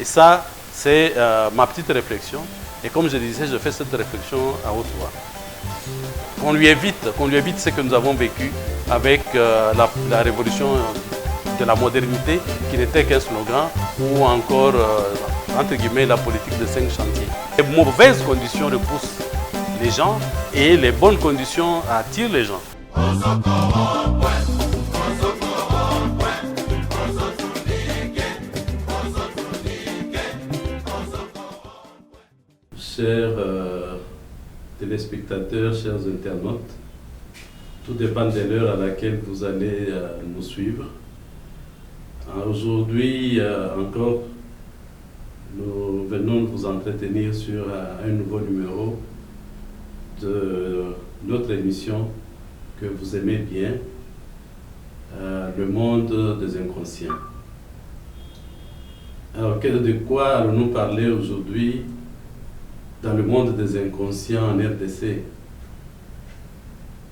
Et ça, c'est ma petite réflexion. Et comme je disais, je fais cette réflexion à haute voix. Qu'on lui évite ce que nous avons vécu avec la révolution de la modernité, qui n'était qu'un slogan, ou encore, entre guillemets, la politique de 5 chantiers. Les mauvaises conditions repoussent les gens et les bonnes conditions attirent les gens. Chers téléspectateurs, chers internautes, tout dépend de l'heure à laquelle vous allez nous suivre. Aujourd'hui encore, nous venons de vous entretenir sur un nouveau numéro de notre émission que vous aimez bien, Le monde des inconscients. Alors, de quoi allons-nous parler aujourd'hui dans le monde des inconscients en RDC?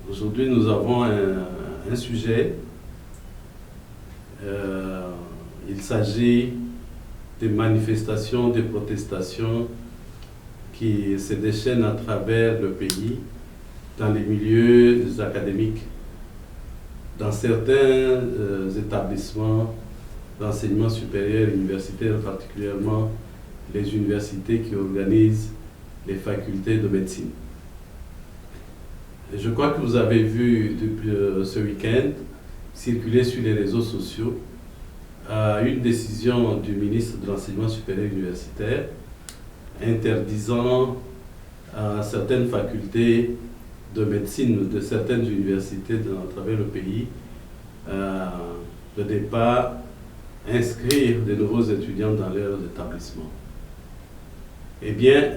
Aujourd'hui, nous avons un sujet. Il s'agit des manifestations, des protestations qui se déchaînent à travers le pays, dans les milieux académiques, dans certains établissements d'enseignement supérieur et universitaire, particulièrement les universités qui organisent les facultés de médecine. Et je crois que vous avez vu depuis ce week-end circuler sur les réseaux sociaux une décision du ministre de l'Enseignement supérieur et universitaire interdisant à certaines facultés de médecine de certaines universités à travers le pays de ne pas inscrire de nouveaux étudiants dans leurs établissements. Eh bien,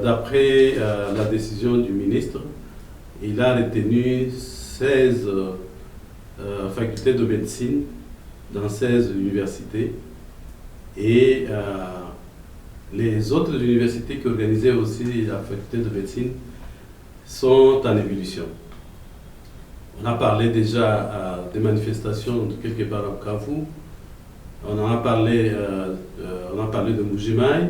d'après la décision du ministre, il a retenu 16 facultés de médecine dans 16 universités et les autres universités qui organisaient aussi la faculté de médecine sont en ébullition. On a parlé déjà des manifestations de quelque part à Bukavu, on a parlé de Mbuji-Mayi,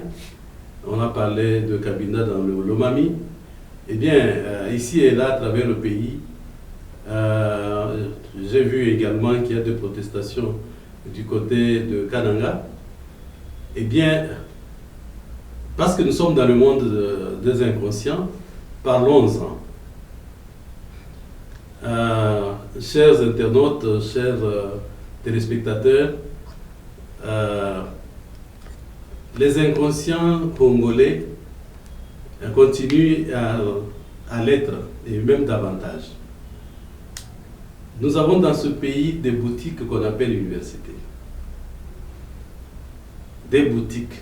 on a parlé de Kabinda dans le Lomami. Eh bien, ici et là, à travers le pays, j'ai vu également qu'il y a des protestations du côté de Kananga. Eh bien, parce que nous sommes dans le monde des inconscients, parlons-en. Chers internautes, chers téléspectateurs, les inconscients congolais continuent à l'être, et même davantage. Nous avons dans ce pays des boutiques qu'on appelle universités. Des boutiques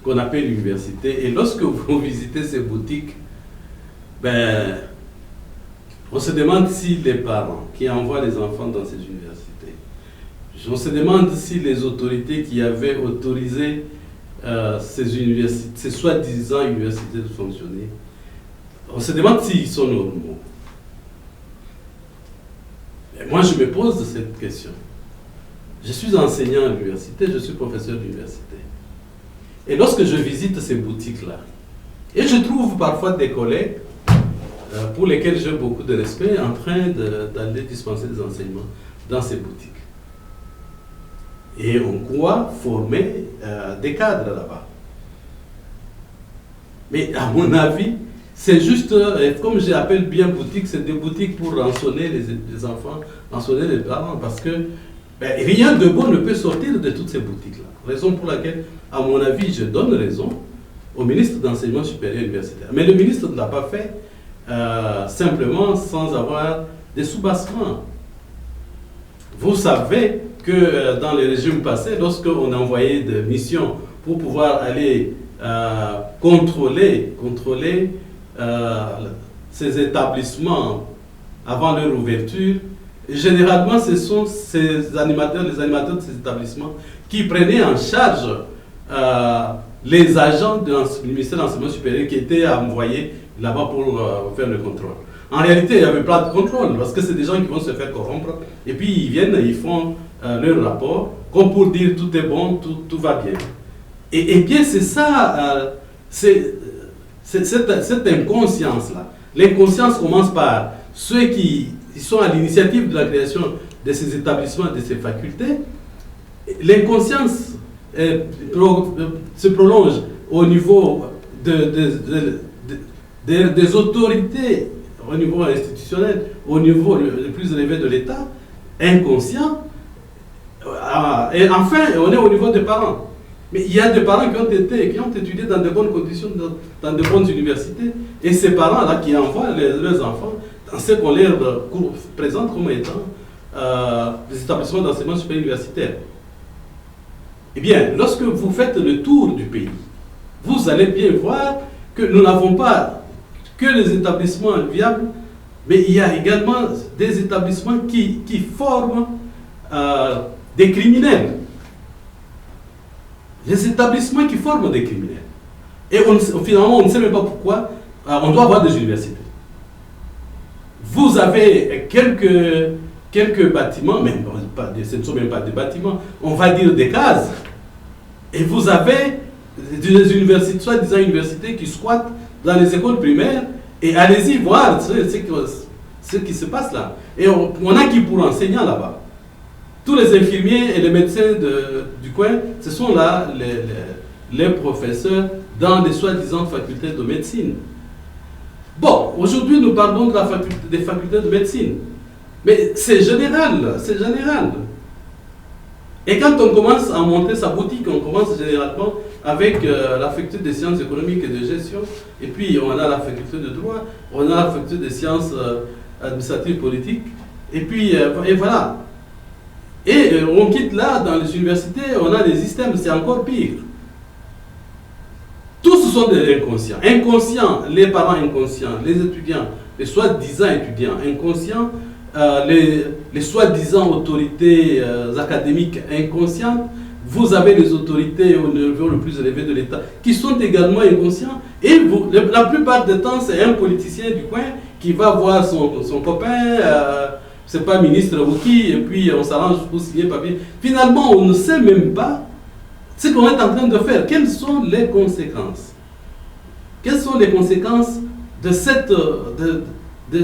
qu'on appelle universités. Et lorsque vous visitez ces boutiques, on se demande si les parents qui envoient les enfants dans ces universités, on se demande si les autorités qui avaient autorisé ces soi-disant universités de fonctionner, on se demande s'ils sont normaux. Et moi, je me pose cette question. Je suis enseignant à l'université, je suis professeur d'université. Et lorsque je visite ces boutiques-là, et je trouve parfois des collègues pour lesquels j'ai beaucoup de respect en train d'aller dispenser des enseignements dans ces boutiques. Et on croit former des cadres là-bas. Mais à mon avis, c'est juste, comme j'appelle bien boutique, c'est des boutiques pour rançonner les enfants, rançonner les parents, parce que rien de bon ne peut sortir de toutes ces boutiques-là. Raison pour laquelle, à mon avis, je donne raison au ministre d'Enseignement supérieur et universitaire. Mais le ministre ne l'a pas fait simplement sans avoir des soubassements. Vous savez que dans les régimes passés, lorsqu'on a envoyé des missions pour pouvoir aller contrôler ces établissements avant leur ouverture, généralement ce sont les animateurs de ces établissements qui prenaient en charge les agents du ministère de l'Enseignement supérieur qui étaient envoyés là-bas pour faire le contrôle. En réalité, il n'y avait pas de contrôle parce que c'est des gens qui vont se faire corrompre et puis ils viennent et ils font leur rapport, comme pour dire tout est bon, tout va bien. Et bien c'est ça, c'est cette inconscience-là. L'inconscience commence par ceux qui sont à l'initiative de la création de ces établissements, de ces facultés. L'inconscience se prolonge au niveau des autorités, au niveau institutionnel, au niveau le plus élevé de l'État, inconscient. Et enfin, on est au niveau des parents. Mais il y a des parents qui ont étudié dans de bonnes conditions, dans de bonnes universités, et ces parents-là qui envoient leurs enfants dans ce qu'on leur présente comme étant des établissements d'enseignement supérieur universitaire. Eh bien, lorsque vous faites le tour du pays, vous allez bien voir que nous n'avons pas que les établissements viables, mais il y a également des établissements qui forment des criminels. Les établissements qui forment des criminels. Et finalement, on ne sait même pas pourquoi on doit avoir des universités. Vous avez quelques bâtiments, mais ce ne sont même pas des bâtiments, on va dire des cases. Et vous avez des universités, soi-disant universités, qui squattent dans les écoles primaires. Et allez-y voir ce qui se passe là. Et on a qui pour enseignants là-bas. Tous les infirmiers et les médecins du coin, ce sont là les professeurs dans les soi-disant facultés de médecine. Bon, aujourd'hui nous parlons des facultés de médecine. Mais c'est général, c'est général. Et quand on commence à monter sa boutique, on commence généralement avec la faculté des sciences économiques et de gestion, et puis on a la faculté de droit, on a la faculté des sciences administratives politiques, et puis et voilà. Et on quitte là, dans les universités, on a des systèmes, c'est encore pire. Tous ce sont des inconscients. Inconscients, les parents inconscients, les étudiants, les soi-disant étudiants inconscients, les soi-disant autorités académiques inconscientes. Vous avez les autorités au niveau le plus élevé de l'État qui sont également inconscients. Et la plupart du temps, c'est un politicien du coin qui va voir son copain, c'est pas ministre ou qui, et puis on s'arrange pour signer papier. Finalement, on ne sait même pas ce qu'on est en train de faire. Quelles sont les conséquences? Quelles sont les conséquences de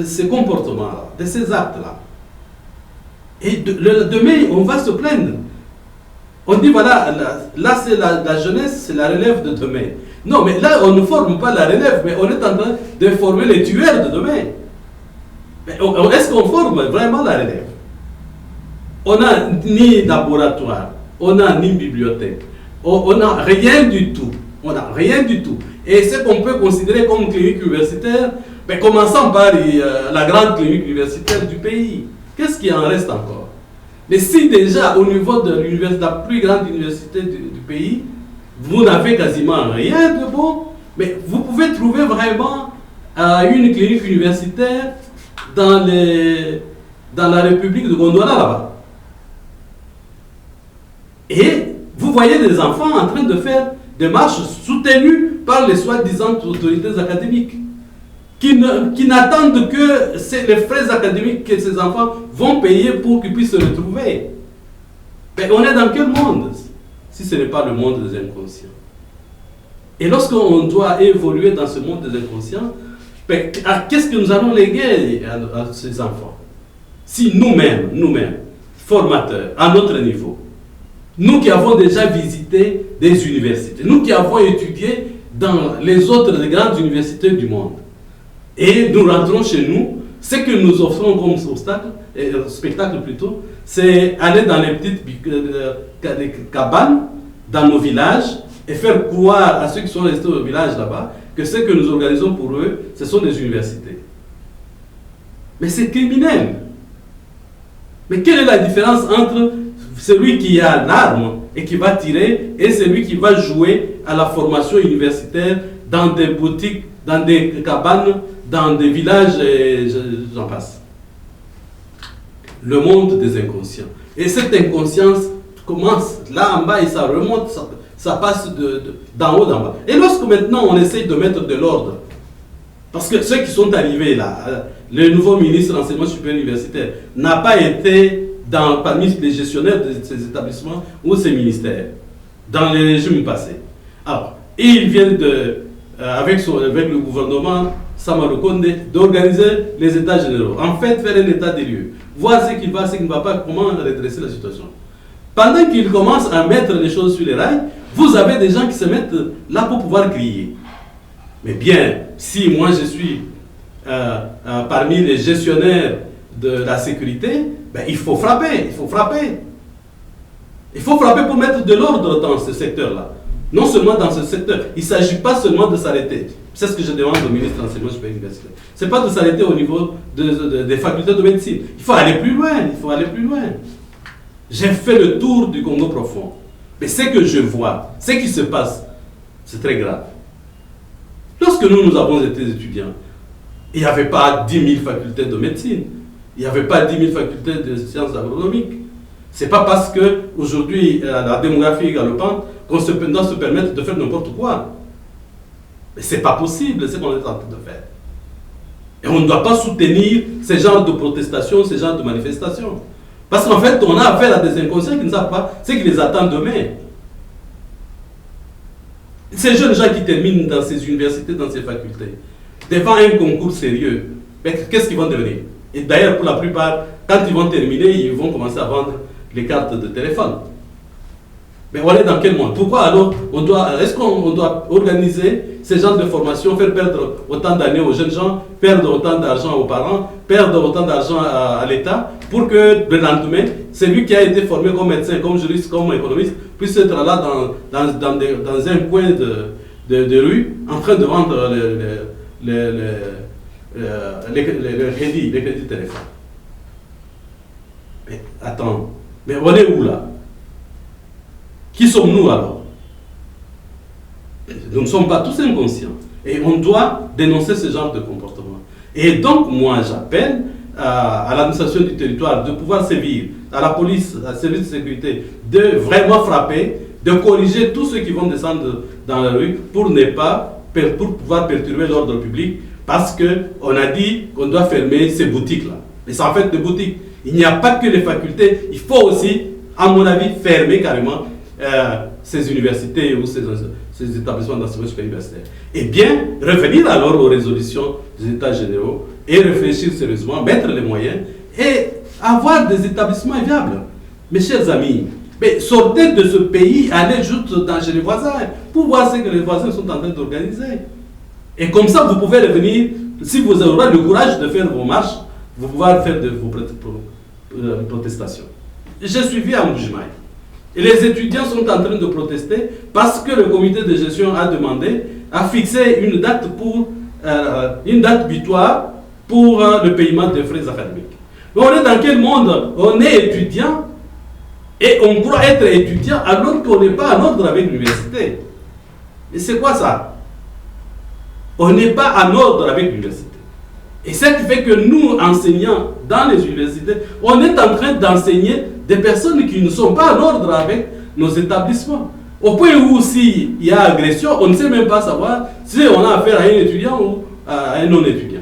ces comportements-là, de ces actes-là? Et demain, on va se plaindre. On dit, voilà, là c'est la jeunesse, c'est la relève de demain. Non, mais là, on ne forme pas la relève, mais on est en train de former les tueurs de demain. Est-ce qu'on forme vraiment la relève? On n'a ni laboratoire, on n'a ni bibliothèque, on n'a rien du tout. On n'a rien du tout. Et ce qu'on peut considérer comme clinique universitaire, commençons par la grande clinique universitaire du pays. Qu'est-ce qui en reste encore? Mais si déjà au niveau de la plus grande université du pays, vous n'avez quasiment rien de bon, mais vous pouvez trouver vraiment une clinique universitaire dans la République de Gondwana là-bas. Et vous voyez des enfants en train de faire des marches soutenues par les soi-disant autorités académiques qui n'attendent que les frais académiques que ces enfants vont payer pour qu'ils puissent se retrouver. Mais on est dans quel monde si ce n'est pas le monde des inconscients? Et lorsqu'on doit évoluer dans ce monde des inconscients, qu'est-ce que nous allons léguer à ces enfants? Si nous-mêmes, formateurs, à notre niveau, nous qui avons déjà visité des universités, nous qui avons étudié dans les autres grandes universités du monde, et nous rentrons chez nous, ce que nous offrons comme spectacle plutôt, c'est aller dans les petites cabanes, dans nos villages, et faire croire à ceux qui sont restés au village là-bas que ce que nous organisons pour eux, ce sont des universités. Mais c'est criminel. Mais quelle est la différence entre celui qui a l'arme et qui va tirer et celui qui va jouer à la formation universitaire dans des boutiques, dans des cabanes, dans des villages et j'en passe? Le monde des inconscients. Et cette inconscience commence là en bas et ça remonte, ça passe d'en haut d'en bas. Et lorsque maintenant on essaye de mettre de l'ordre, parce que ceux qui sont arrivés là, le nouveau ministre de l'enseignement supérieur universitaire n'a pas été parmi les gestionnaires de ces établissements ou ces ministères, dans les régimes passés. Alors, et ils viennent avec le gouvernement Sama Lukonde d'organiser les états généraux. En fait, faire un état des lieux. Voir ce qui va, ce qui ne va pas, comment redresser la situation. Pendant qu'ils commencent à mettre les choses sur les rails, vous avez des gens qui se mettent là pour pouvoir crier. Mais bien, si moi je suis parmi les gestionnaires de la sécurité, ben, il faut frapper, il faut frapper. Il faut frapper pour mettre de l'ordre dans ce secteur-là. Non seulement dans ce secteur, il ne s'agit pas seulement de s'arrêter. C'est ce que je demande au ministre de l'Enseignement supérieur universitaire. Ce n'est pas de s'arrêter au niveau des facultés de médecine. Il faut aller plus loin, il faut aller plus loin. J'ai fait le tour du Congo profond. Mais ce que je vois, ce qui se passe, c'est très grave. Lorsque nous avons été étudiants, il n'y avait pas 10 000 facultés de médecine. Il n'y avait pas 10 000 facultés de sciences agronomiques. Ce n'est pas parce qu'aujourd'hui, la démographie est galopante qu'on doit se permettre de faire n'importe quoi. Mais ce n'est pas possible, c'est ce qu'on est en train de faire. Et on ne doit pas soutenir ce genre de protestations, ce genre de manifestations. Parce qu'en fait, on a affaire à des inconscients qui ne savent pas ce qui les attend demain. Ces jeunes gens qui terminent dans ces universités, dans ces facultés, devant un concours sérieux, qu'est-ce qu'ils vont devenir? Et d'ailleurs, pour la plupart, quand ils vont terminer, ils vont commencer à vendre les cartes de téléphone. Mais on est dans quel monde? Pourquoi alors est-ce qu'on doit organiser ces genres de formations, faire perdre autant d'années aux jeunes gens, perdre autant d'argent aux parents, perdre autant d'argent à l'État, pour que le lendemain, celui qui a été formé comme médecin, comme juriste, comme économiste, puisse être là dans un coin de rue, en train de vendre les crédits téléphone. Mais attends, mais on est où là? Qui sommes-nous alors? Nous ne sommes pas tous inconscients. Et on doit dénoncer ce genre de comportement. Et donc, moi, j'appelle à l'administration du territoire de pouvoir sévir, à la police, à la service de sécurité, de vraiment frapper, de corriger tous ceux qui vont descendre dans la rue pour pouvoir perturber l'ordre public, parce qu'on a dit qu'on doit fermer ces boutiques-là. Mais c'est en fait des boutiques. Il n'y a pas que les facultés, il faut aussi, à mon avis, fermer carrément ces universités ou ces établissements d'enseignement supérieur universitaire. Et bien, revenir alors aux résolutions des États généraux et réfléchir sérieusement, mettre les moyens et avoir des établissements viables. Mes chers amis, mais sortez de ce pays, allez juste chez les voisins pour voir ce que les voisins sont en train d'organiser. Et comme ça, vous pouvez revenir, si vous aurez le courage de faire vos marches, vous pouvez faire vos protestations. J'ai suivi à Mbujimaï. Et les étudiants sont en train de protester parce que le comité de gestion a demandé à fixer une date butoir pour le paiement des frais académiques. Mais on est dans quel monde? On est étudiant et on croit être étudiant alors qu'on n'est pas en ordre avec l'université. Et c'est quoi ça? On n'est pas en ordre avec l'université. Et ce qui fait que nous, enseignants dans les universités, on est en train d'enseigner des personnes qui ne sont pas en ordre avec nos établissements. Au point où s'il y a agression, on ne sait même pas savoir si on a affaire à un étudiant ou à un non-étudiant.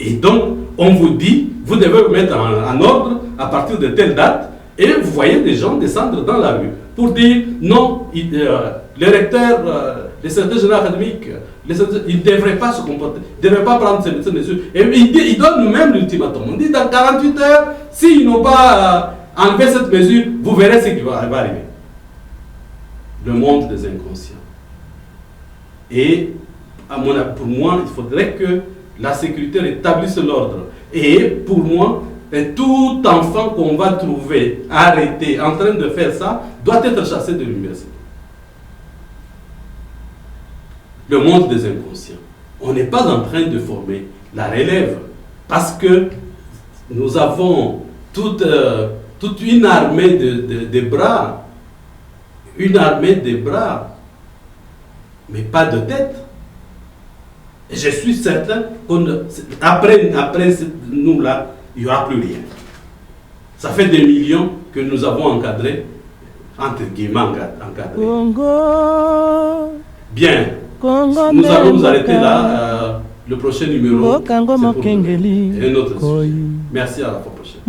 Et donc, on vous dit, vous devez vous mettre en ordre à partir de telle date, et vous voyez des gens descendre dans la rue pour dire non, les recteurs, les secrétaires généraux académiques, ils ne devraient pas se comporter, ils ne devraient pas prendre ces mesures. Et ils donnent nous-mêmes l'ultimatum. On dit dans 48 heures, s'ils n'ont pas enlevé cette mesure, vous verrez ce qui va arriver. Le monde des inconscients. Et pour moi, il faudrait que la sécurité rétablisse l'ordre. Et pour moi, tout enfant qu'on va trouver arrêté en train de faire ça doit être chassé de l'université. Le monde des inconscients. On n'est pas en train de former la relève parce que nous avons toute une armée de bras, mais pas de tête. Et je suis certain qu'après nous là, il n'y aura plus rien. Ça fait des millions que nous avons encadrés, entre guillemets encadrés. Bien. Nous allons nous arrêter là. Le prochain numéro, c'est pour demain. Et un autre sujet. Merci, à la fois prochaine.